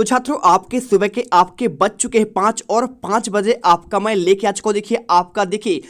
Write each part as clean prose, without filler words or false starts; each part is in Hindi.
तो छात्रों आपके सुबह के आपके बज चुके हैं 5 और 5 बजे आपका मैं लेके आ चुका हूं। देखिए आपका देखिए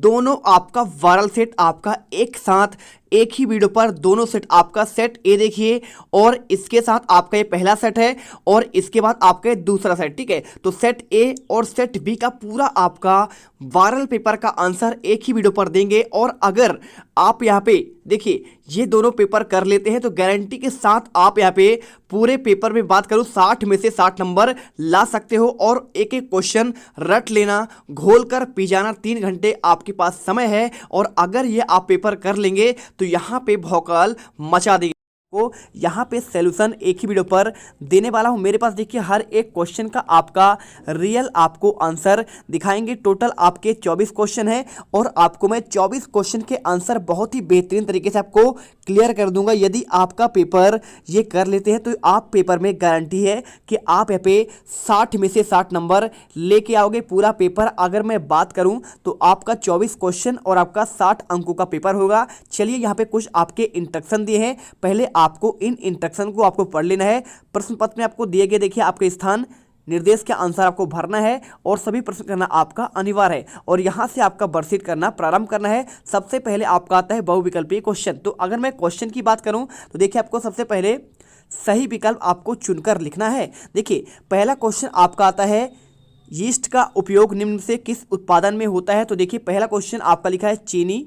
दोनों आपका वायरल सेट आपका एक साथ एक ही वीडियो पर दोनों सेट आपका सेट ए देखिए और इसके साथ आपका ये पहला सेट है और इसके बाद आपका दूसरा सेट। ठीक है, तो सेट ए और सेट बी का पूरा आपका वायरल पेपर का आंसर एक ही वीडियो पर देंगे। और अगर आप यहाँ पे देखिए ये दोनों पेपर कर लेते हैं तो गारंटी के साथ आप यहाँ पे पूरे पेपर में बात करूं 60 में से 60 नंबर ला सकते हो। और एक एक क्वेश्चन रट लेना, घोल कर पी जाना, 3 घंटे आपके पास समय है। और अगर ये आप पेपर कर लेंगे तो यहाँ पे भौकाल मचा देगी। को यहाँ पे सॉल्यूशन एक ही वीडियो पर देने वाला हूँ। मेरे पास देखिए हर एक क्वेश्चन का आपका रियल आपको आंसर दिखाएंगे। टोटल आपके 24 क्वेश्चन हैं और आपको मैं 24 क्वेश्चन के आंसर बहुत ही बेहतरीन तरीके से आपको क्लियर कर दूंगा। यदि आपका पेपर ये कर लेते हैं तो आप पेपर में गारंटी है कि आप यहाँ पे 60 में से 60 नंबर लेके आओगे। पूरा पेपर अगर मैं बात करूं तो आपका 24 क्वेश्चन और आपका 60 अंकों का पेपर होगा। चलिए यहाँ पे कुछ आपके इंस्ट्रक्शन दिए हैं, पहले आपको इन इंस्ट्रक्शन को आपको पढ़ लेना है। प्रश्न पत्र में आपको दिए गए देखिए आपके स्थान निर्देश के अनुसार आपको भरना है और सभी प्रश्न करना आपका अनिवार्य है। और यहाँ से आपका वर्कशीट करना प्रारंभ करना है। सबसे पहले आपका आता है बहुविकल्पीय क्वेश्चन। तो अगर मैं क्वेश्चन की बात करूँ तो देखिए आपको सबसे पहले सही विकल्प आपको चुनकर लिखना है। देखिए पहला क्वेश्चन आपका आता है यीस्ट का उपयोग निम्न से किस उत्पादन में होता है। तो देखिए पहला क्वेश्चन आपका लिखा है चीनी,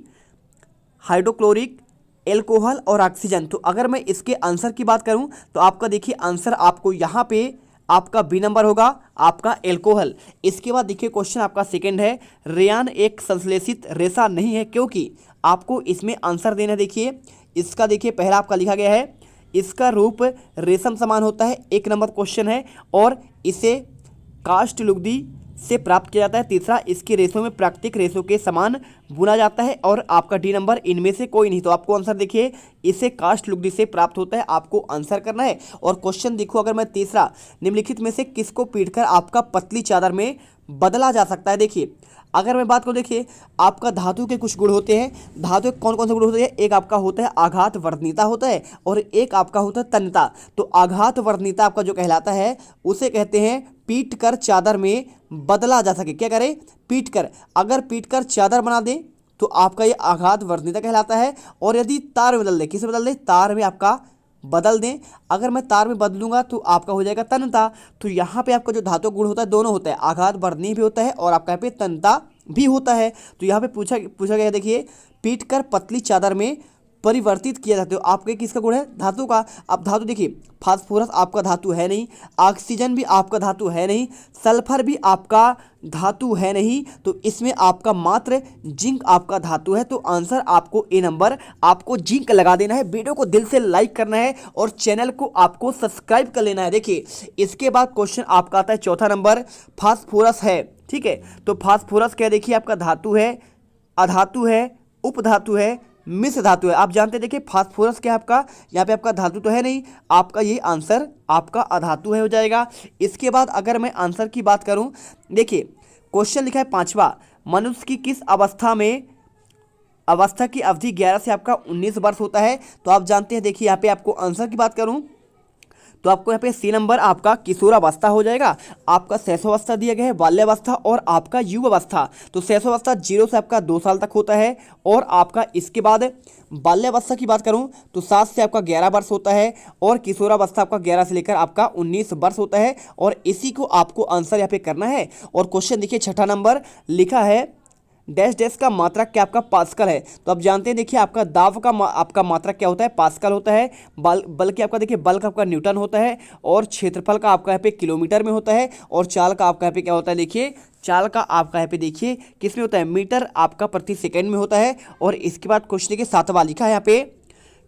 हाइड्रोक्लोरिक, एल्कोहल और ऑक्सीजन। तो अगर मैं इसके आंसर की बात करूं तो आपका देखिए आंसर आपको यहाँ पे आपका बी नंबर होगा, आपका एल्कोहल। इसके बाद देखिए क्वेश्चन आपका सेकंड है रेयान एक संश्लेषित रेशा नहीं है क्योंकि आपको इसमें आंसर देना है। देखिए इसका देखिए पहला आपका लिखा गया है इसका रूप रेशम समान होता है, 1 नंबर क्वेश्चन है। और इसे काष्ठ लुगदी से प्राप्त किया जाता है। तीसरा इसके रेशों में प्राकृतिक रेशों के समान बुना जाता है। और आपका डी नंबर इनमें से कोई नहीं। तो आपको आंसर देखिए इसे काष्ठ लुगदी से प्राप्त होता है, आपको आंसर करना है। और क्वेश्चन देखो अगर मैं तीसरा निम्नलिखित में से किसको पीटकर आपका पतली चादर में बदला जा सकता है। देखिए अगर मैं बात करूँ देखिए आपका धातु के कुछ गुण होते हैं। धातु के कौन कौन से गुण होते हैं, एक आपका होता है आघात वर्णनीयता होता है और एक आपका होता है तन्यता। तो आघात वर्णनीयता आपका जो कहलाता है उसे कहते हैं पीट कर चादर में बदला जा सके। क्या करें, पीट कर, अगर पीट कर चादर बना दें तो आपका ये आघात वर्णनीयता कहलाता है। और यदि तार में बदल दें, किसे बदल दें, तार में आपका बदल दें, अगर मैं तार में बदलूंगा तो आपका हो जाएगा तन्यता। तो यहाँ पे आपका जो धातु गुण होता है दोनों होता है, आघात वर्णनीय भी होता है और आपका यहाँ पे तन्यता भी होता है। तो यहाँ पे पूछा गया देखिए पीट कर पतली चादर में परिवर्तित किया जाता है। आपके किसका गुण है, धातु का। अब धातु देखिए फास्फोरस आपका धातु है नहीं, ऑक्सीजन भी आपका धातु है नहीं, सल्फर भी आपका धातु है नहीं। तो इसमें आपका मात्र जिंक आपका धातु है। तो आंसर आपको ए नंबर आपको जिंक लगा देना है। वीडियो को दिल से लाइक करना है और चैनल को आपको सब्सक्राइब कर लेना है। देखिए इसके बाद क्वेश्चन आपका आता है चौथा नंबर फास्फोरस है। ठीक है, तो फास्फोरस क्या देखिए आपका धातु है, अधातु है, उपधातु है, मिश्र धातु है। आप जानते हैं देखिए फास्फोरस क्या है आपका, यहाँ पे आपका धातु तो है नहीं, आपका ये आंसर आपका अधातु है हो जाएगा। इसके बाद अगर मैं आंसर की बात करूं देखिए क्वेश्चन लिखा है पांचवा मनुष्य की किस अवस्था की अवधि 11 से आपका 19 वर्ष होता है। तो आप जानते हैं देखिए यहाँ पे आपको आंसर की बात करूं तो आपको यहाँ पे सी नंबर आपका किशोरावस्था हो जाएगा। आपका शैशवावस्था दिया गया है, बाल्यावस्था और आपका युवावस्था। तो शैशवावस्था 0 से आपका 2 साल तक होता है। और आपका इसके बाद बाल्यावस्था की बात करूं तो 7 से आपका 11 वर्ष होता है और किशोरावस्था आपका 11 से लेकर आपका 19 वर्ष होता है। और इसी को आपको आंसर यहाँ पे करना है। और क्वेश्चन देखिए छठा नंबर लिखा है डैश डैश का मात्रक क्या आपका पास्कल है। तो आप जानते हैं देखिए आपका दाब का आपका मात्रक क्या होता है, पास्कल होता है। बल की आपका देखिए बल का आपका न्यूटन होता है और क्षेत्रफल का आपका यहाँ पे किलोमीटर में होता है। और चाल का आपका यहाँ पे क्या होता है, देखिए चाल का आपका यहाँ पे देखिए किस में होता है, मीटर आपका प्रति सेकेंड में होता है। और इसके बाद क्वेश्चन देखिए सातवां लिखा है यहाँ पे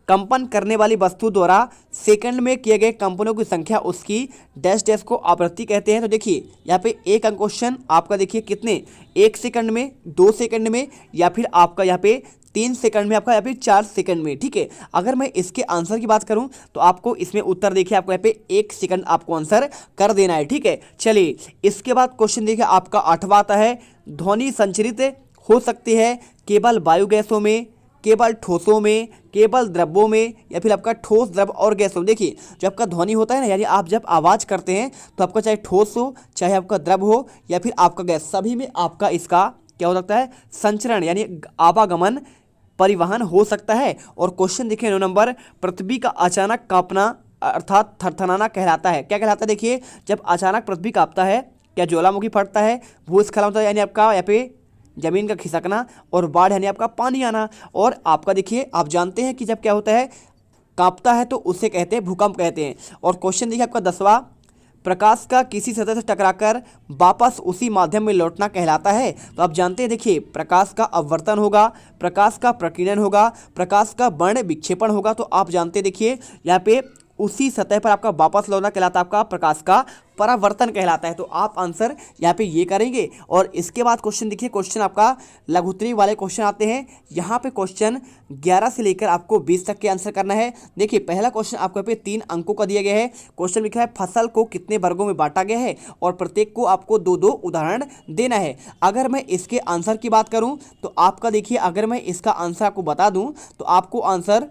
कंपन करने वाली वस्तु द्वारा सेकंड में किए गए कंपनों की संख्या उसकी डैश डैश को आवृत्ति कहते हैं। तो देखिए यहाँ पे एक अंक क्वेश्चन आपका देखिए कितने, 1 सेकंड में, 2 सेकंड में या फिर आपका यहाँ पे 3 सेकंड में, आपका यहाँ पे 4 सेकंड में। ठीक है, अगर मैं इसके आंसर की बात करूं तो आपको इसमें उत्तर देखिए आपको यहाँ पे 1 सेकंड आपको आंसर कर देना है। ठीक है, चलिए इसके बाद क्वेश्चन देखिए आपका 8वां आता है ध्वनि संचरित हो सकती है केवल वायु गैसों में, केवल ठोसों में, केवल द्रव्यों में, या फिर आपका ठोस, द्रव और गैसों में। देखिए जो आपका ध्वनि होता है ना, यानी आप जब आवाज़ करते हैं तो आपका चाहे ठोस हो, चाहे आपका द्रव हो, या फिर आपका गैस, सभी में आपका इसका क्या हो सकता है, संचरण यानी आवागमन, परिवहन हो सकता है। और क्वेश्चन देखिए 9 नंबर, पृथ्वी का अचानक कांपना अर्थात थरथराना कहलाता है। क्या कहलाता है? देखिए जब अचानक पृथ्वी कांपता है, क्या ज्वालामुखी फटता है, भूस्खलन होता है यानी आपका यहाँ पे जमीन का खिसकना, और बाढ़ यानी आपका पानी आना। और आपका देखिए आप जानते हैं कि जब क्या होता है, कांपता है तो उसे कहते हैं भूकंप कहते हैं। और क्वेश्चन देखिए आपका 10वां, प्रकाश का किसी सतह से टकराकर वापस उसी माध्यम में लौटना कहलाता है। तो आप जानते हैं देखिए प्रकाश का अपवर्तन होगा, प्रकाश का प्रकीर्णन होगा, प्रकाश का वर्ण विक्षेपण होगा। तो आप जानते हैं देखिए यहाँ पे उसी सतह पर आपका वापस लौटना कहलाता है आपका प्रकाश का परावर्तन कहलाता है। तो आप आंसर यहाँ पे ये करेंगे। और इसके बाद क्वेश्चन देखिए, क्वेश्चन आपका लघुत्तरी वाले क्वेश्चन आते हैं। यहाँ पे क्वेश्चन 11 से लेकर आपको 20 तक के आंसर करना है। देखिए पहला क्वेश्चन आपको यहाँ पे 3 अंकों का दिया गया है। क्वेश्चन लिखा है फसल को कितने वर्गों में बांटा गया है, और प्रत्येक को आपको 2-2 उदाहरण देना है। अगर मैं इसके आंसर की बात करूँ तो आपका देखिए, अगर मैं इसका आंसर आपको बता दूँ तो आपको आंसर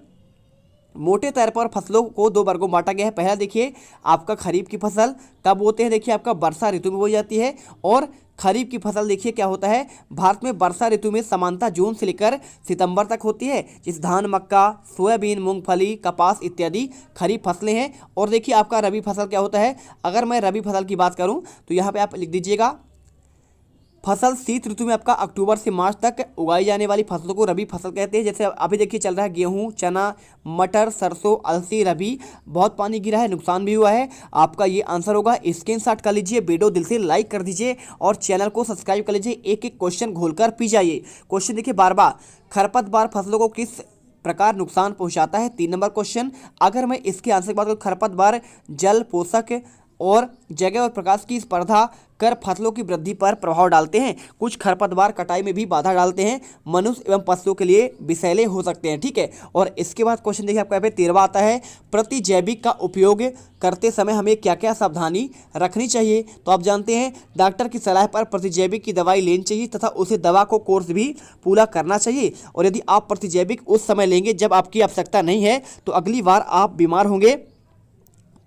मोटे तौर पर फसलों को 2 वर्गों में बांटा गया है। पहला देखिए आपका खरीफ की फसल कब होते हैं, देखिए आपका वर्षा ऋतु में बोई जाती है। और खरीफ की फसल देखिए क्या होता है, भारत में वर्षा ऋतु में सामान्यतः जून से लेकर सितंबर तक होती है। जिस धान, मक्का, सोयाबीन, मूंगफली, कपास इत्यादि खरीफ फसलें हैं। और देखिए आपका रबी फसल क्या होता है, अगर मैं रबी फसल की बात करूँ तो यहाँ पर आप लिख दीजिएगा, फसल शीत ऋतु में आपका अक्टूबर से मार्च तक उगाई जाने वाली फसलों को रबी फसल कहते हैं। जैसे अभी देखिए चल रहा है गेहूं, चना, मटर, सरसों, अलसी रबी। बहुत पानी गिरा है, नुकसान भी हुआ है। आपका ये आंसर होगा। स्क्रीनशॉट कर लीजिए, वीडियो दिल से लाइक कर दीजिए और चैनल को सब्सक्राइब कर लीजिए। एक एक क्वेश्चन घोलकर पी जाइए। क्वेश्चन देखिए 12वां, खरपतवार फसलों को किस प्रकार नुकसान पहुँचाता है? 3 नंबर क्वेश्चन। अगर मैं इसके आंसर की बात करूँ, खरपतवार जल, पोषक और जगह और प्रकाश की स्पर्धा कर फसलों की वृद्धि पर प्रभाव डालते हैं। कुछ खरपतवार कटाई में भी बाधा डालते हैं, मनुष्य एवं पशुओं के लिए विषैले हो सकते हैं। ठीक है। और इसके बाद क्वेश्चन देखिए आपका यहाँ पे 13वां आता है, प्रतिजैविक का उपयोग करते समय हमें क्या क्या सावधानी रखनी चाहिए? तो आप जानते हैं डॉक्टर की सलाह पर प्रतिजैविक की दवाई लेनी चाहिए तथा उसे दवा को कोर्स भी पूरा करना चाहिए। और यदि आप प्रतिजैविक उस समय लेंगे जब आपकी आवश्यकता नहीं है तो अगली बार आप बीमार होंगे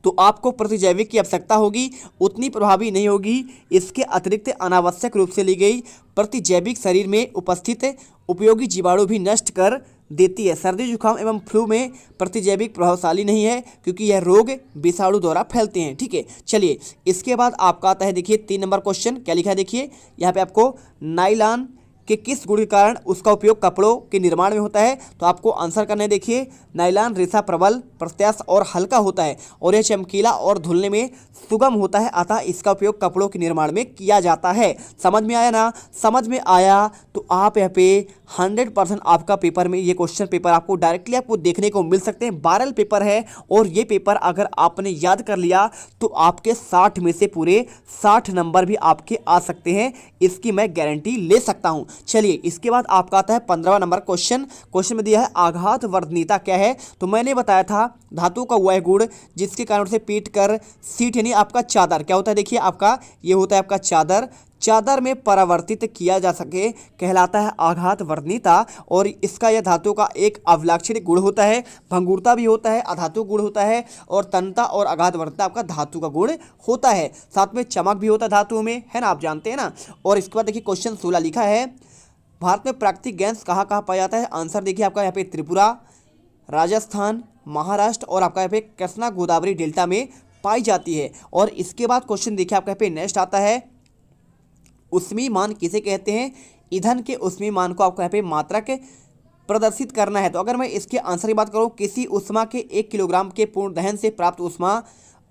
तो आपको प्रतिजैविक की आवश्यकता होगी, उतनी प्रभावी नहीं होगी। इसके अतिरिक्त अनावश्यक रूप से ली गई प्रतिजैविक शरीर में उपस्थित उपयोगी जीवाणु भी नष्ट कर देती है। सर्दी, जुकाम एवं फ्लू में प्रतिजैविक प्रभावशाली नहीं है क्योंकि यह रोग विषाणु द्वारा फैलते हैं। ठीक है। चलिए इसके बाद आपका आता है देखिए 3 नंबर क्वेश्चन। क्या लिखा है देखिए यहाँ पे आपको, नायलॉन कि किस गुण के कारण उसका उपयोग कपड़ों के निर्माण में होता है? तो आपको आंसर करना है। देखिए नायलॉन रेशा प्रबल, प्रत्यास्थ और हल्का होता है और यह चमकीला और धुलने में सुगम होता है, अतः इसका उपयोग कपड़ों के निर्माण में किया जाता है। समझ में आया ना? समझ में आया तो आप यहाँ पे 100% आपका पेपर में ये क्वेश्चन पेपर आपको डायरेक्टली आपको देखने को मिल सकते हैं। 12 पेपर है और ये पेपर अगर आपने याद कर लिया तो आपके 60 में से पूरे 60 नंबर भी आपके आ सकते हैं, इसकी मैं गारंटी ले सकता हूँ। चलिए इसके बाद आपका आता है 15वां नंबर क्वेश्चन। क्वेश्चन में दिया है आघात वर्धनीयता क्या है? तो मैंने बताया था धातु का वह गुण जिसके कारण से पीट कर सीट यानी आपका चादर क्या होता है, देखिए आपका ये होता है आपका चादर, चादर में परावर्तित किया जा सके कहलाता है आघात वर्धनीयता। और इसका यह धातु का एक अवलाक्षणिक गुण होता है। भंगुरता भी होता है, अधातु गुण होता है, और तन्यता और आघात वर्धनीयता आपका धातु का गुण होता है। साथ में चमक भी होता है धातुओं में, है ना, आप जानते हैं ना। और इसके बाद देखिए क्वेश्चन 16 लिखा है, भारत में प्राकृतिक गैस कहाँ कहाँ पाया जाता है? आंसर देखिए आपका यहाँ पे त्रिपुरा, राजस्थान, महाराष्ट्र और आपका यहाँ पे कृष्णा गोदावरी डेल्टा में पाई जाती है। और इसके बाद क्वेश्चन देखिए आपका यहाँ पे नेक्स्ट आता है, ऊष्मीय मान किसे कहते हैं? ईंधन के ऊष्मीय मान को आपको यहाँ पे मात्रक प्रदर्शित करना है। तो अगर मैं इसके आंसर की बात करूँ, किसी ऊष्मा के 1 किलोग्राम के पूर्ण दहन से प्राप्त ऊष्मा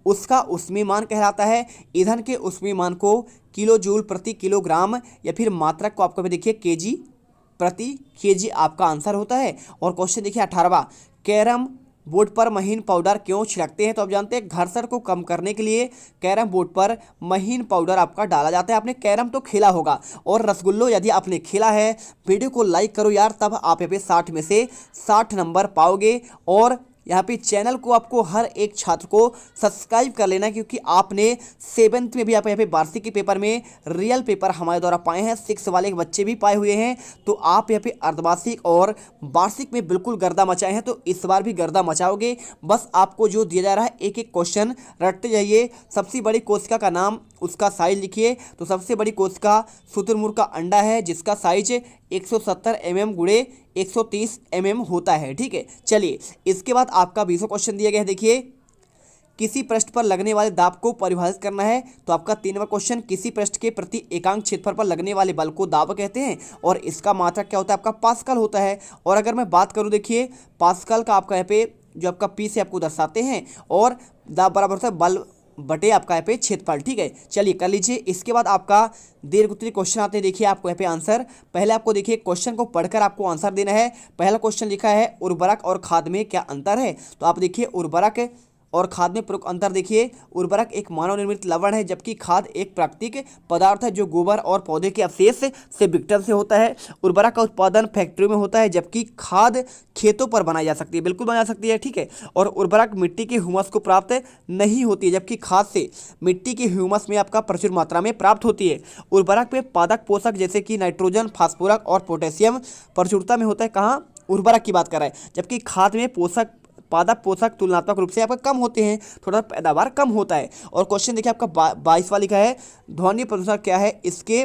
उसका ऊष्मीय मान कहलाता है। ईंधन के ऊष्मीय मान को किलो जूल प्रति किलोग्राम या फिर मात्रक को आपको देखिए केजी प्रति केजी आपका आंसर होता है। और क्वेश्चन देखिए 18वां, कैरम बोर्ड पर महीन पाउडर क्यों छिड़कते हैं? तो आप जानते हैं घर्षण को कम करने के लिए कैरम बोर्ड पर महीन पाउडर आपका डाला जाता है। आपने कैरम तो खेला होगा और रसगुल्लो यदि आपने खेला है, वीडियो को लाइक करो यार, तब आप यहाँ पे 60 में से 60 नंबर पाओगे। और यहाँ पे चैनल को आपको हर एक छात्र को सब्सक्राइब कर लेना, क्योंकि आपने 7th में भी आप यहाँ पे वार्षिक के पेपर में रियल पेपर हमारे द्वारा पाए हैं, 6 वाले बच्चे भी पाए हुए हैं। तो आप यहाँ पे अर्धवार्षिक और वार्षिक में बिल्कुल गर्दा मचाए हैं, तो इस बार भी गर्दा मचाओगे। बस आपको जो दिया जा रहा है एक एक क्वेश्चन रटते जाइए। सबसे बड़ी कोशिका का नाम, उसका साइज लिखिए। तो सबसे बड़ी कोशिका शुतुरमुर्ग का अंडा है, जिसका साइज 170 mm गुणे 130 mm होता है। ठीक है, चलिए इसके बाद आपका 20वां क्वेश्चन दिया गया है। देखिए, किसी पृष्ठ पर लगने वाले दाब को परिभाषित करना है। तो आपका 3वां क्वेश्चन, किसी पृष्ठ के प्रति एकांक क्षेत्रफल पर लगने वाले बल को दाब कहते हैं, और इसका मात्रक क्या होता है? आपका पास्कल होता है। और अगर मैं बात करूं, देखिए पास्कल का आपका यहाँ पे जो आपका पी से आपको दर्शाते हैं, और दाब बराबर होता है बल बटे आपका यहाँ पे क्षेत्रफल। ठीक है, चलिए कर लीजिए। इसके बाद आपका दीर्घ क्वेश्चन आते हैं। देखिए आपको यहाँ पे आंसर, पहले आपको देखिए क्वेश्चन को पढ़कर आपको आंसर देना है। पहला क्वेश्चन लिखा है, उर्वरक और खाद में क्या अंतर है? तो आप देखिए उर्वरक और खाद में प्रमुख अंतर देखिए। उर्वरक एक मानव निर्मित लवण है, जबकि खाद एक प्राकृतिक पदार्थ है जो गोबर और पौधे के अवशेष से विघटन से होता है। उर्वरक का उत्पादन फैक्ट्रियों में होता है, जबकि खाद खेतों पर बनाई जा सकती है, बिल्कुल बना सकती है। ठीक है, और उर्वरक मिट्टी के ह्यूमस को प्राप्त नहीं होती है, जबकि खाद से मिट्टी के ह्यूमस में आपका प्रचुर मात्रा में प्राप्त होती है। उर्वरक में पादक पोषक जैसे कि नाइट्रोजन, फास्फोरस और पोटेशियम प्रचुरता में होता है। कहाँ? उर्वरक की बात कर रहा है। जबकि खाद में पादप पोषक तुलनात्मक रूप से आपका कम होते हैं, थोड़ा पैदावार कम होता है। और क्वेश्चन देखिए आपका 22वां लिखा है, ध्वनि प्रदूषण क्या है? इसके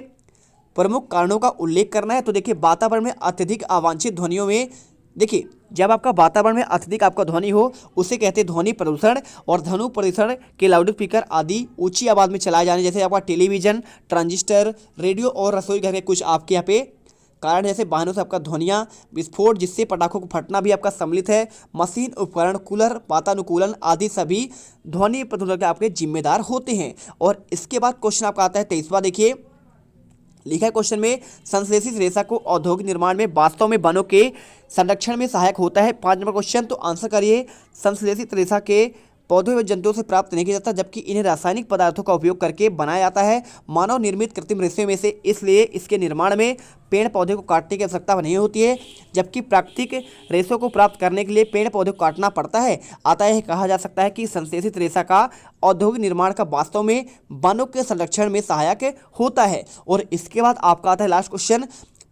प्रमुख कारणों का उल्लेख करना है। तो देखिए वातावरण में अत्यधिक अवांछित ध्वनियों में, देखिए जब आपका वातावरण में अत्यधिक आपका ध्वनि हो उसे कहते हैं ध्वनि प्रदूषण। और ध्वनि प्रदूषण के लाउड स्पीकर आदि ऊंची आवाज़ में चलाए जाने, जैसे आपका टेलीविजन, ट्रांजिस्टर, रेडियो और रसोई घर के कुछ आपके यहाँ पे कारण, जैसे वाहनों से आपका ध्वनियाँ, विस्फोट जिससे पटाखों को फटना भी आपका सम्मिलित है, मशीन, उपकरण, कूलर, वातानुकूलन आदि सभी ध्वनि प्रदूषण के आपके जिम्मेदार होते हैं। और इसके बाद क्वेश्चन आपका आता है 23वां। देखिए लिखा है क्वेश्चन में, संश्लेषित रेशा को औद्योगिक निर्माण में वास्तव में वनों के संरक्षण में सहायक होता है। 5 नंबर क्वेश्चन, तो आंसर करिए। संश्लेषित रेशा के पौधों व जंतुओं से प्राप्त नहीं किया जाता, जबकि इन्हें रासायनिक पदार्थों का उपयोग करके बनाया जाता है मानव निर्मित कृत्रिम रेशे में से, इसलिए इसके निर्माण में पेड़ पौधे को काटने की आवश्यकता नहीं होती है, जबकि प्राकृतिक रेशों को प्राप्त करने के लिए पेड़ पौधे को काटना पड़ता है। अतः यह कहा जा सकता है कि संश्लेषित रेशा का औद्योगिक निर्माण का वास्तव में वनों के संरक्षण में सहायक होता है। और इसके बाद आपका आता है लास्ट क्वेश्चन,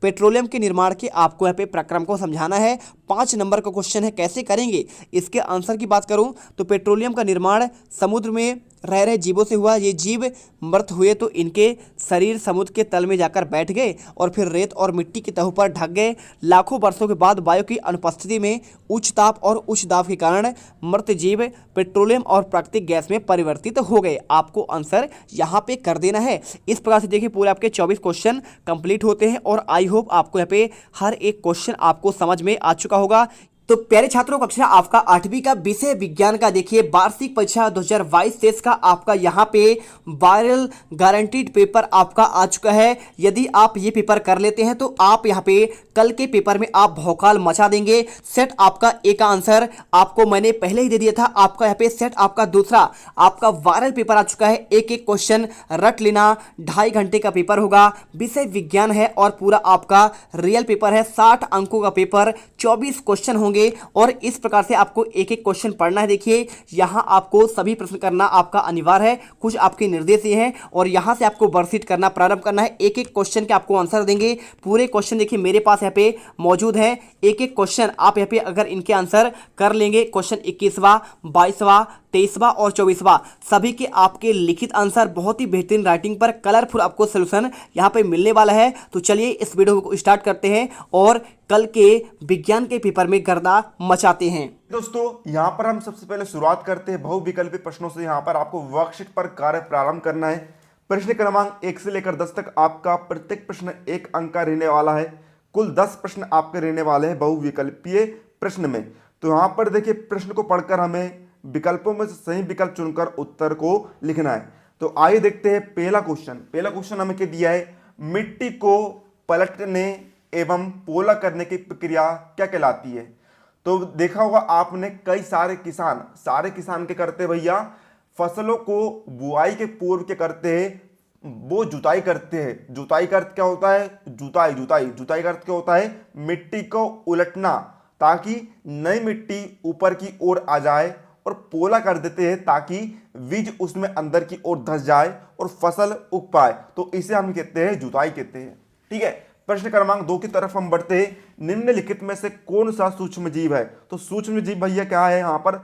पेट्रोलियम के निर्माण के आपको यहाँ पे प्रक्रम को समझाना है। 5 नंबर का क्वेश्चन है, कैसे करेंगे? इसके आंसर की बात करूं तो पेट्रोलियम का निर्माण समुद्र में रह रहे जीवों से हुआ। ये जीव मृत हुए तो इनके शरीर समुद्र के तल में जाकर बैठ गए और फिर रेत और मिट्टी की तहों पर ढक गए। लाखों वर्षों के बाद वायु की अनुपस्थिति में उच्च ताप और उच्च दाब के कारण मृत जीव पेट्रोलियम और प्राकृतिक गैस में परिवर्तित हो गए। आपको आंसर यहाँ पे कर देना है। इस प्रकार से देखिए पूरे आपके 24 क्वेश्चन कंप्लीट होते हैं, और आई होप आपको यहाँ पे हर एक क्वेश्चन आपको समझ में आ चुका होगा। तो प्यारे छात्रों, कक्षा आपका 8वीं का विषय विज्ञान का देखिए वार्षिक परीक्षा 2022-23 का आपका यहाँ पे वायरल गारंटीड पेपर आपका आ चुका है। यदि आप ये पेपर कर लेते हैं तो आप यहाँ पे कल के पेपर में आप भौकाल मचा देंगे। सेट आपका ए का आंसर आपको मैंने पहले ही दे दिया था। आपका यहाँ पे सेट आपका दूसरा आपका वायरल पेपर आ चुका है। एक एक क्वेश्चन रट लेना, 2.5 घंटे का पेपर होगा, विषय विज्ञान है और पूरा आपका रियल पेपर है। 60 अंकों का पेपर, 24 क्वेश्चन होंगे और इस प्रकार से आपको एक एक क्वेश्चन पढ़ना है। देखिए यहां आपको सभी प्रश्न करना आपका अनिवार्य है। कुछ आपके निर्देश ये हैं और यहां से आपको वर्कशीट करना प्रारंभ करना है। एक एक क्वेश्चन के आपको आंसर देंगे। पूरे क्वेश्चन देखिए मेरे पास यहाँ पे मौजूद है। एक एक क्वेश्चन आप यहाँ पे अगर इनके आंसर कर लेंगे, क्वेश्चन 21वां, 22वां, 23वां और 24वां, सभी के आपके लिखित आंसर बहुत ही बेहतरीन राइटिंग पर कलरफुल आपको सोल्यूशन यहाँ पे मिलने वाला है। तो चलिए इस वीडियो को स्टार्ट करते हैं और कल के विज्ञान के पेपर में गर्दा मचाते हैं। दोस्तों यहाँ पर हम सबसे पहले शुरुआत करते हैं बहुविकल्पी प्रश्नों से। यहाँ पर आपको वर्कशीट पर कार्य प्रारंभ करना है। प्रश्न क्रमांक 1 से लेकर 10 तक आपका प्रत्येक प्रश्न 1 अंक का रहने वाला है। कुल 10 प्रश्न आपके रहने वाले हैं बहुविकल्पीय प्रश्न में। तो यहाँ पर देखिए प्रश्न को पढ़कर हमें विकल्पों में से सही विकल्प चुनकर उत्तर को लिखना है। तो आइए देखते हैं पहला क्वेश्चन हमें क्या दिया है, मिट्टी को पलटने एवं पोला करने की प्रक्रिया क्या कहलाती है। तो देखा होगा आपने कई सारे किसान क्या करते हैं भैया, फसलों को बुआई के पूर्व क्या करते हैं, वो जुताई करते हैं। जुताई का अर्थ क्या होता है, जुताई का अर्थ क्या होता है, मिट्टी को उलटना। ताकि नई मिट्टी ऊपर की ओर आ जाए, और पोला कर देते हैं ताकि बीज उसमें अंदर की ओर धंस जाए और फसल उग पाए। तो इसे हम कहते हैं जुताई कहते हैं। ठीक है, प्रश्न क्रमांक 2 की तरफ हम बढ़ते हैं। निम्नलिखित में से कौन सा सूक्ष्म जीव है? तो सूक्ष्म जीव भैया क्या है यहाँ पर?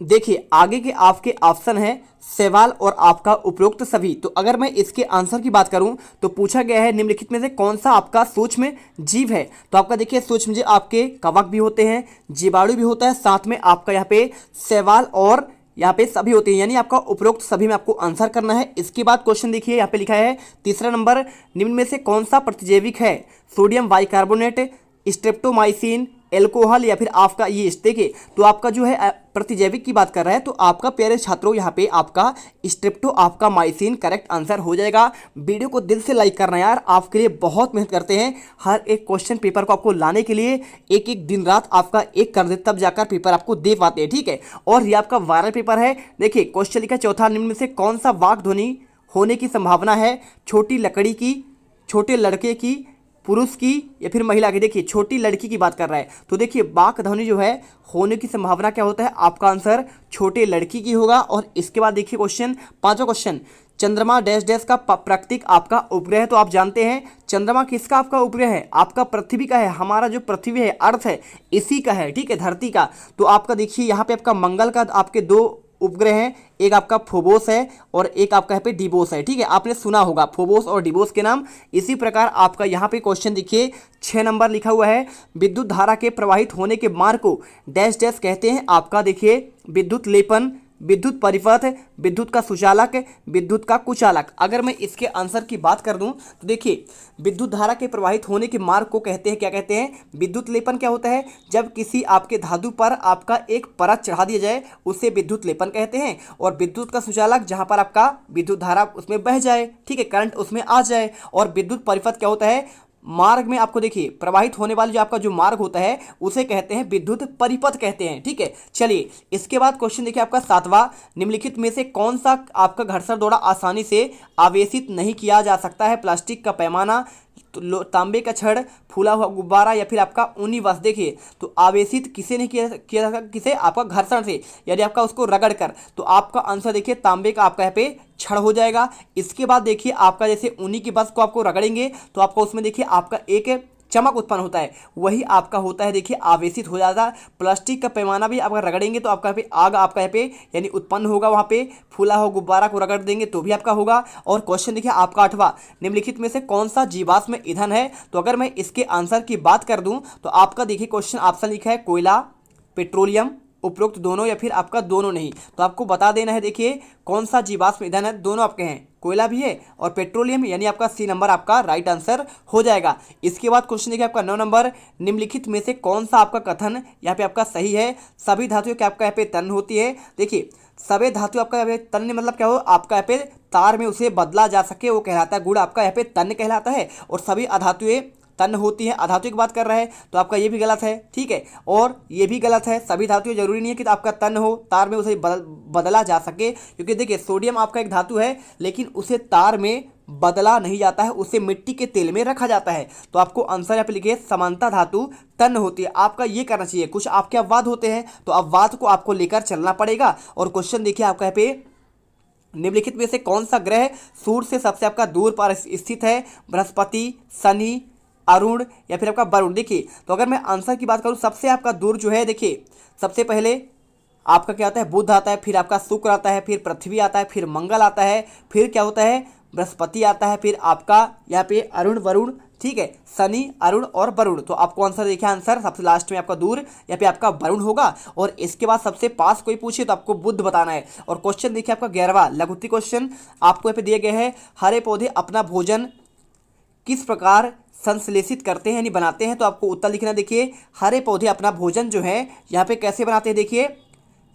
देखिए आगे के आपके ऑप्शन है शैवाल और आपका उपरोक्त सभी। तो अगर मैं इसके आंसर की बात करूं तो पूछा गया है निम्नलिखित में से कौन सा आपका सूक्ष्म जीव है। तो आपका देखिए सूक्ष्म जीव आपके कवक भी होते हैं, जीवाणु भी होता है, साथ में आपका यहाँ पे शैवाल और यहाँ पे सभी होते हैं, यानी आपका उपरोक्त सभी में आपको आंसर करना है। इसके बाद क्वेश्चन देखिए यहाँ पे लिखा है तीसरा नंबर, निम्न में से कौन सा प्रतिजैविक है? सोडियम बाइकार्बोनेट, स्ट्रेप्टोमाइसिन, एल्कोहल या फिर आपका यीस्ट। देखिए तो आपका जो है प्रतिजैविक की बात कर रहा है, तो आपका प्यारे छात्रों यहाँ पे आपका स्ट्रेप्टो आपका माइसिन करेक्ट आंसर हो जाएगा। वीडियो को दिल से लाइक करना यार, आपके लिए बहुत मेहनत करते हैं हर एक क्वेश्चन पेपर को आपको लाने के लिए, एक एक दिन रात आपका एक कर दे तब जाकर पेपर आपको दे पाते हैं। ठीक है, और ये आपका वायरल पेपर है। देखिए क्वेश्चन लिखा चौथा, निम्न में से कौन सा वाक् ध्वनि होने की संभावना है? छोटी लकड़ी की, छोटे लड़के की, पुरुष की या फिर महिला की। देखिए छोटी लड़की की बात कर रहा है, तो देखिए वाक् ध्वनि जो है होने की संभावना क्या होता है? आपका आंसर छोटे लड़की की होगा। और इसके बाद देखिए क्वेश्चन पांचवा क्वेश्चन, चंद्रमा डैश डैश का प्राकृतिक आपका उपग्रह। तो आप जानते हैं चंद्रमा किसका आपका उपग्रह है? आपका पृथ्वी का है, हमारा जो पृथ्वी है अर्थ है इसी का है। ठीक है, धरती का। तो आपका देखिए यहाँ पे आपका मंगल का आपके दो उपग्रह हैं, एक आपका फोबोस है और एक आपका यहाँ पे डिबोस है। ठीक है, आपने सुना होगा फोबोस और डिबोस के नाम। इसी प्रकार आपका यहाँ पे क्वेश्चन देखिए 6 नंबर लिखा हुआ है, विद्युत धारा के प्रवाहित होने के मार्ग को डैश डैश कहते हैं। आपका देखिए विद्युत लेपन, विद्युत परिपथ, विद्युत का सुचालक, विद्युत का कुचालक। अगर मैं इसके आंसर की बात कर दूं तो देखिए विद्युत धारा के प्रवाहित होने के मार्ग को कहते हैं, क्या कहते हैं? विद्युत लेपन। क्या होता है? जब किसी आपके धातु पर आपका एक परत चढ़ा दिया जाए उसे विद्युत लेपन कहते हैं। और विद्युत का सुचालक जहां पर आपका विद्युत धारा उसमें बह जाए, ठीक है, करंट उसमें आ जाए। और विद्युत परिपथ क्या होता है? मार्ग में आपको देखिए प्रवाहित होने वाले जो आपका जो मार्ग होता है उसे कहते हैं विद्युत परिपथ कहते हैं। ठीक है, चलिए इसके बाद क्वेश्चन देखिए आपका 7वां, निम्नलिखित में से कौन सा आपका घर्षण द्वारा आसानी से आवेशित नहीं किया जा सकता है? प्लास्टिक का पैमाना, तांबे का छड़, फूला हुआ गुब्बारा या फिर आपका ऊनी वस्त्र। देखिए तो आवेशित किसे नहीं किया जा सकता? किसे? आपका घर्षण से, यानी आपका उसको रगड़ कर। तो आपका आंसर देखिए तांबे का आपका यहाँ पे छड़ हो जाएगा। इसके बाद देखिए आपका जैसे ऊनी की वस्त्र को आपको रगड़ेंगे तो आपका उसमें देखिए आपका एक चमक उत्पन्न होता है, वही आपका होता है देखिए आवेशित हो जाता है। प्लास्टिक का पैमाना भी आपका रगड़ेंगे तो आपका यहाँ पे आग आपका यहाँ पे यानी उत्पन्न होगा, वहाँ पे फूला हो गुब्बारा को रगड़ देंगे तो भी आपका होगा। और क्वेश्चन देखिए आपका 8वां, निम्नलिखित में से कौन सा जीवाश्म ईंधन है? तो अगर मैं इसके आंसर की बात कर दूं तो आपका देखिए क्वेश्चन ऑप्शन लिखा है कोयला, पेट्रोलियम, उपरोक्त दोनों या फिर आपका दोनों नहीं। तो आपको बता देना है देखिए कौन सा जीवाश्म ईंधन है। दोनों आपके हैं, कोयला भी है और पेट्रोलियम, यानी आपका सी नंबर आपका राइट आंसर हो जाएगा। इसके बाद क्वेश्चन देखिए आपका 9 नंबर, निम्नलिखित में से कौन सा आपका कथन यहाँ पे आपका सही है? सभी धातुओं की आपका यहाँ पे तन्य होती है। देखिए सभी धातु आपका यहाँ पे तन्य मतलब क्या हो? आपका यहाँ पे तार में उसे बदला जा सके वो कहलाता है गुण, आपका यहाँ पे तन्य कहलाता है। और सभी अधातुएं तन्य होती है, अधातु की बात कर रहा है तो आपका ये भी गलत है। ठीक है, और ये भी गलत है। सभी धातुएं जरूरी नहीं है कि आपका तन्य हो, तार में उसे बदला जा सके। क्योंकि देखिए सोडियम आपका एक धातु है लेकिन उसे तार में बदला नहीं जाता है, उसे मिट्टी के तेल में रखा जाता है। तो आपको आंसर यहाँ पे लिखिए समानता धातु तन्य होती है। आपका ये करना चाहिए। कुछ आपके अपवाद होते हैं तो अपवाद को आपको लेकर चलना पड़ेगा। और क्वेश्चन देखिए आपका यहाँ पे, निम्नलिखित में से कौन सा ग्रह सूर्य से सबसे आपका दूर पर स्थित है? बृहस्पति, शनि, अरुण या फिर आपका वरुण। देखिए तो अगर मैं आंसर की बात करूं सबसे आपका दूर जो है, देखिए सबसे पहले आपका क्या आता है? बुध आता है, फिर आपका शुक्र आता है, फिर पृथ्वी आता है, फिर मंगल आता है, फिर क्या होता है? बृहस्पति आता है, फिर आपका यहाँ पे अरुण वरुण। ठीक है, शनि, अरुण और वरुण। तो आपको आंसर देखिए, आंसर सबसे लास्ट में आपका दूर यहाँ पे आपका वरुण होगा। और इसके बाद सबसे पास कोई पूछे तो आपको बुध बताना है। और क्वेश्चन देखिए आपका 11वां लघुत्तम क्वेश्चन आपको यहाँ पे दिए गए हैं, हरे पौधे अपना भोजन किस प्रकार संश्लेषित करते हैं यानी बनाते हैं? तो आपको उत्तर लिखना। देखिए हरे पौधे अपना भोजन जो है यहाँ पे कैसे बनाते हैं? देखिए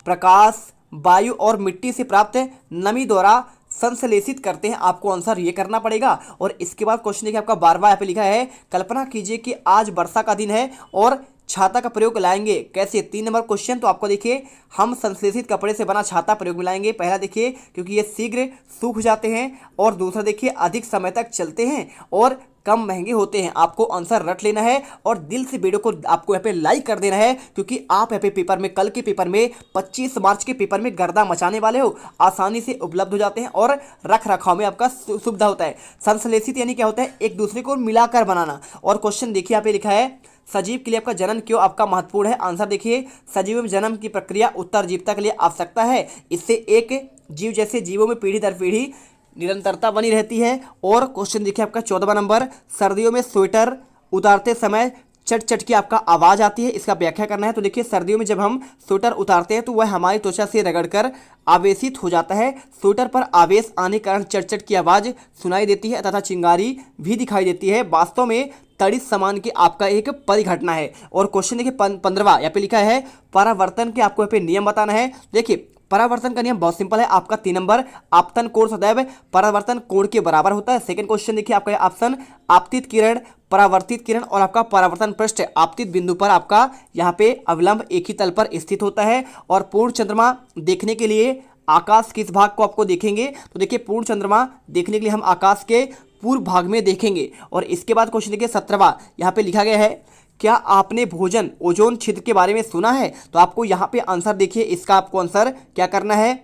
प्रकाश, वायु और मिट्टी से प्राप्त नमी द्वारा संश्लेषित करते हैं। आपको आंसर ये करना पड़ेगा। और इसके बाद क्वेश्चन देखिए आपका 12वां यहाँ पे लिखा है, कल्पना कीजिए कि आज वर्षा का दिन है और छाता का प्रयोग लाएंगे कैसे? 3 नंबर क्वेश्चन। तो आपको देखिए हम संश्लेषित कपड़े से बना छाता प्रयोग में लाएंगे। पहला देखिए क्योंकि ये शीघ्र सूख जाते हैं, और दूसरा देखिए अधिक समय तक चलते हैं और कम महंगे होते हैं। आपको आंसर रट लेना है और दिल से वीडियो को आपको यहाँ पे लाइक कर देना है, क्योंकि आप यहाँ पे पेपर में, कल के पेपर में 25 मार्च के पेपर में गर्दा मचाने वाले हो। आसानी से उपलब्ध हो जाते हैं और रख रखाव में आपका सुविधा होता है। संश्लेषित यानी क्या होता है? एक दूसरे को मिलाकर बनाना। और क्वेश्चन देखिए यहाँ पे लिखा है सजीव के लिए आपका जन्म क्यों आपका महत्वपूर्ण है? आंसर देखिए सजीव में जन्म की प्रक्रिया उत्तरजीविता के लिए आवश्यकता है। इससे एक जीव जैसे जीवों में पीढ़ी दर पीढ़ी निरंतरता बनी रहती है। और क्वेश्चन देखिए आपका 14वां नंबर, सर्दियों में स्वेटर उतारते समय चट चट की आपका आवाज़ आती है, इसका व्याख्या करना है। तो देखिए सर्दियों में जब हम स्वेटर उतारते हैं तो वह हमारी त्वचा से रगड़कर आवेशित हो जाता है। स्वेटर पर आवेश आने के कारण चट चट की आवाज़ सुनाई देती है तथा चिंगारी भी दिखाई देती है। वास्तव में तड़ित सामान की आपका एक परिघटना है। और क्वेश्चन देखिए 15वां, यहाँ पे लिखा है परावर्तन के आपको यहाँ पे नियम बताना है। देखिए परावर्तन का नियम बहुत सिंपल है। आपका 3 नंबर, आपतन कोण सदैव परावर्तन कोण के बराबर होता है। सेकंड क्वेश्चन देखिए आपका ऑप्शन आपतित किरण, परावर्तित किरण और आपका परावर्तन पृष्ठ आपतित बिंदु पर आपका यहाँ पे अवलंब एक ही तल पर स्थित होता है। और पूर्ण चंद्रमा देखने के लिए आकाश किस भाग को आपको देखेंगे? तो देखिए पूर्ण चंद्रमा देखने के लिए हम आकाश के पूर्व भाग में देखेंगे। और इसके बाद क्वेश्चन देखिए 17वां, यहाँ पे लिखा गया है क्या आपने भोजन ओजोन छिद्र के बारे में सुना है? तो आपको यहाँ पे आंसर देखिए, इसका आपको आंसर क्या करना है,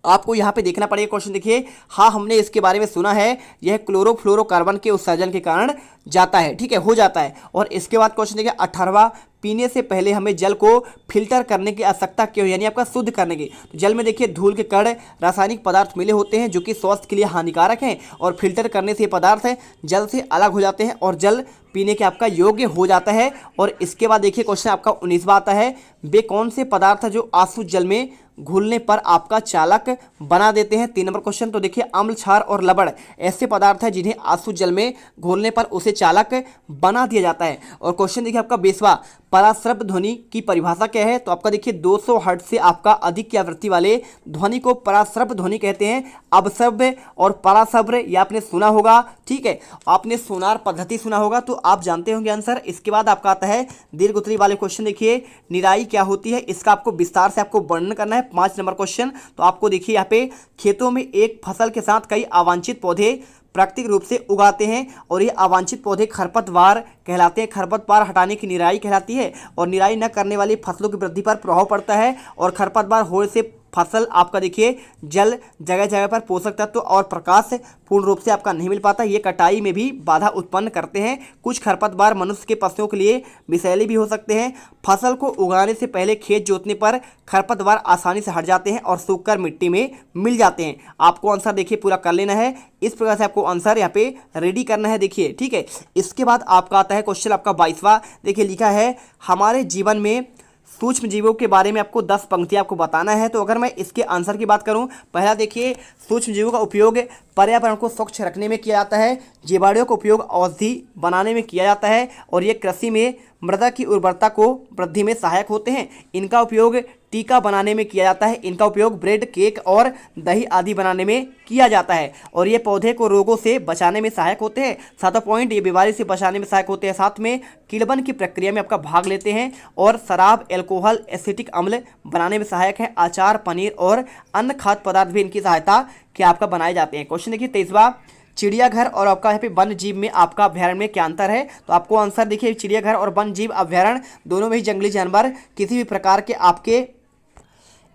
आपको यहाँ पे देखना पड़ेगा। क्वेश्चन देखिए हाँ हमने इसके बारे में सुना है, यह क्लोरोफ्लोरोकार्बन के उत्सर्जन के कारण जाता है, ठीक है, हो जाता है। और इसके बाद क्वेश्चन देखिए 18वां, पीने से पहले हमें जल को फिल्टर करने की आवश्यकता क्यों, यानी आपका शुद्ध करने की। तो जल में देखिए धूल के कण रासायनिक पदार्थ मिले होते हैं जो कि स्वास्थ्य के लिए हानिकारक हैं, और फिल्टर करने से ये पदार्थ जल से अलग हो जाते हैं और जल पीने के आपका योग्य हो जाता है। और इसके बाद देखिए क्वेश्चन आपका 19वां आता है, वे कौन से पदार्थ जो आसुत जल में घुलने पर आपका चालक बना देते हैं? 3 नंबर क्वेश्चन। तो देखिए अम्ल, क्षार और लवण ऐसे पदार्थ हैं जिन्हें आसुत जल में घोलने पर उसे चालक बना दिया जाता है। और क्वेश्चन देखिए आपका 20वां, पराश्रव्य ध्वनि की परिभाषा क्या है? तो आपका देखिए 200 हर्ट्ज से आपका अधिक की आवृत्ति वाले ध्वनि को पराश्रव्य ध्वनि कहते हैं। अपश्रव्य और पराश्रव्य ये आपने सुना होगा, ठीक है, आपने सोनार पद्धति सुना होगा तो आप जानते होंगे आंसर। इसके बाद आपका आता है दीर्घ उत्तरी वाले क्वेश्चन। देखिए निराई क्या होती है, इसका आपको विस्तार से आपको वर्णन करना है। 5 नंबर क्वेश्चन। तो आपको देखिए यहाँ पे खेतों में एक फसल के साथ कई अवांछित पौधे प्राकृतिक रूप से उगाते हैं और ये अवांछित पौधे खरपतवार कहलाते हैं। खरपतवार हटाने की निराई कहलाती है और निराई न करने वाली फसलों की वृद्धि पर प्रभाव पड़ता है। और खरपतवार होने से फसल आपका देखिए जल, जगह जगह पर पोषक तत्व और प्रकाश पूर्ण रूप से आपका नहीं मिल पाता। ये कटाई में भी बाधा उत्पन्न करते हैं। कुछ खरपतवार मनुष्य के पशुओं के लिए विषैले भी हो सकते हैं। फसल को उगाने से पहले खेत जोतने पर खरपतवार आसानी से हट जाते हैं और सूखकर मिट्टी में मिल जाते हैं। आपको आंसर देखिए पूरा कर लेना है, इस प्रकार से आपको आंसर यहाँ पे रेडी करना है, देखिए, ठीक है। इसके बाद आपका आता है क्वेश्चन आपका 22वां। देखिए लिखा है हमारे जीवन में सूक्ष्म जीवों के बारे में आपको 10 पंक्तियां आपको बताना है। तो अगर मैं इसके आंसर की बात करूं, पहला देखिए सूक्ष्म जीवों का उपयोग पर्यावरण को स्वच्छ रखने में किया जाता है। जीवाणुओं का उपयोग औषधि बनाने में किया जाता है और ये कृषि में मृदा की उर्वरता को वृद्धि में सहायक होते हैं। इनका उपयोग टीका बनाने में किया जाता है। इनका उपयोग ब्रेड, केक और दही आदि बनाने में किया जाता है। और ये पौधे को रोगों से बचाने में सहायक होते हैं। 7वां पॉइंट, ये बीमारी से बचाने में सहायक होते हैं। साथ में किण्वन की प्रक्रिया में आपका भाग लेते हैं और शराब, एल्कोहल, एसिटिक अम्ल बनाने में सहायक है। अचार, पनीर और अन्य खाद्य पदार्थ भी इनकी सहायता के आपका बनाए जाते हैं। क्वेश्चन देखिए 23वां, चिड़ियाघर और आपका यहाँ पे वन्य जीव में आपका अभ्यारण्य में क्या अंतर है? तो आपको आंसर देखिए चिड़ियाघर और वन्य जीव अभ्यारण्य दोनों में ही जंगली जानवर किसी भी प्रकार के आपके,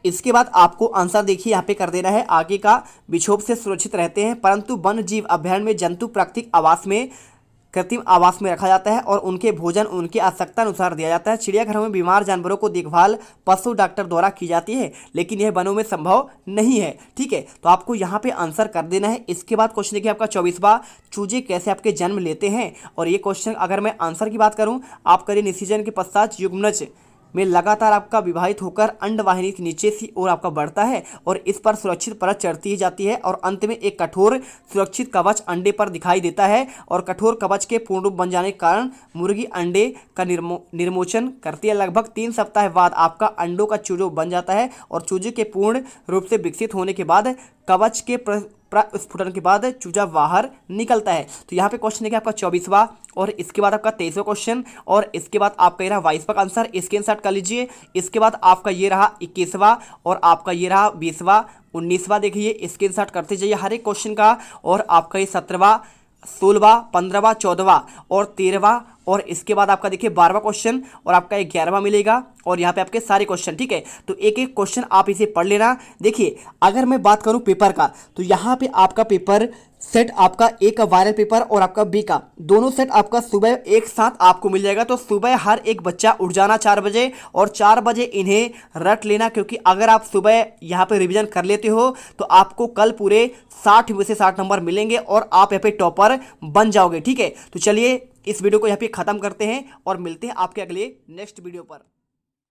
इसके बाद आपको आंसर देखिए यहाँ पे कर देना है, आगे का विक्षोभ से सुरक्षित रहते हैं, परंतु वन्य जीव अभ्यारण्य में जंतु प्राकृतिक आवास में, कृत्रिम आवास में रखा जाता है और उनके भोजन उनकी आवश्यकता अनुसार दिया जाता है। चिड़ियाघरों में बीमार जानवरों को देखभाल पशु डॉक्टर द्वारा की जाती है, लेकिन यह वनों में संभव नहीं है, ठीक है। तो आपको यहाँ पे आंसर कर देना है। इसके बाद क्वेश्चन देखिए आपका 24वां, चूजे कैसे आपके जन्म लेते हैं? और ये क्वेश्चन अगर मैं आंसर की बात करूँ, आप करिए निषेचन के पश्चात युग्मनज में लगातार आपका विभाजित होकर अंडवाहिनी के नीचे की ओर आपका बढ़ता है और इस पर सुरक्षित परत चढ़ती ही जाती है और अंत में एक कठोर सुरक्षित कवच अंडे पर दिखाई देता है। और कठोर कवच के पूर्ण रूप बन जाने के कारण मुर्गी अंडे का निर्मोचन करती है। लगभग 3 सप्ताह बाद आपका अंडों का चूजो बन जाता है और चूजे के पूर्ण रूप से विकसित होने के बाद कवच के प्रस्फुटन के बाद चूजा बाहर निकलता है। तो यहाँ पे क्वेश्चन देखिए आपका 24वां और इसके बाद आपका 23वां क्वेश्चन और इसके बाद आपका ये रहा 22वां का आंसर, स्क्रीनशॉट कर लीजिए। इसके बाद आपका ये रहा 21वां और आपका ये रहा 20वां, 19वां देखिए स्क्रीनशॉट करते जाइए हर एक क्वेश्चन का। और आपका ये 17वां, 16वां, 15वां, 14वां और 13वां और इसके बाद आपका देखिए 12वां क्वेश्चन और आपका 11वां मिलेगा और यहाँ पे आपके सारे क्वेश्चन, ठीक है। तो एक एक क्वेश्चन आप इसे पढ़ लेना। देखिए अगर मैं बात करूँ पेपर का तो यहाँ पे आपका पेपर सेट आपका ए का वायरल पेपर और आपका बी का दोनों सेट आपका सुबह एक साथ आपको मिल जाएगा। तो सुबह हर एक बच्चा उठ जाना 4 बजे और 4 बजे इन्हें रट लेना, क्योंकि अगर आप सुबह यहाँ पे रिवीजन कर लेते हो तो आपको कल पूरे 60 में से 60 नंबर मिलेंगे और आप यहाँ पे टॉपर बन जाओगे, ठीक है। तो चलिए इस वीडियो को यहाँ पे ख़त्म करते हैं और मिलते हैं आपके अगले नेक्स्ट वीडियो पर।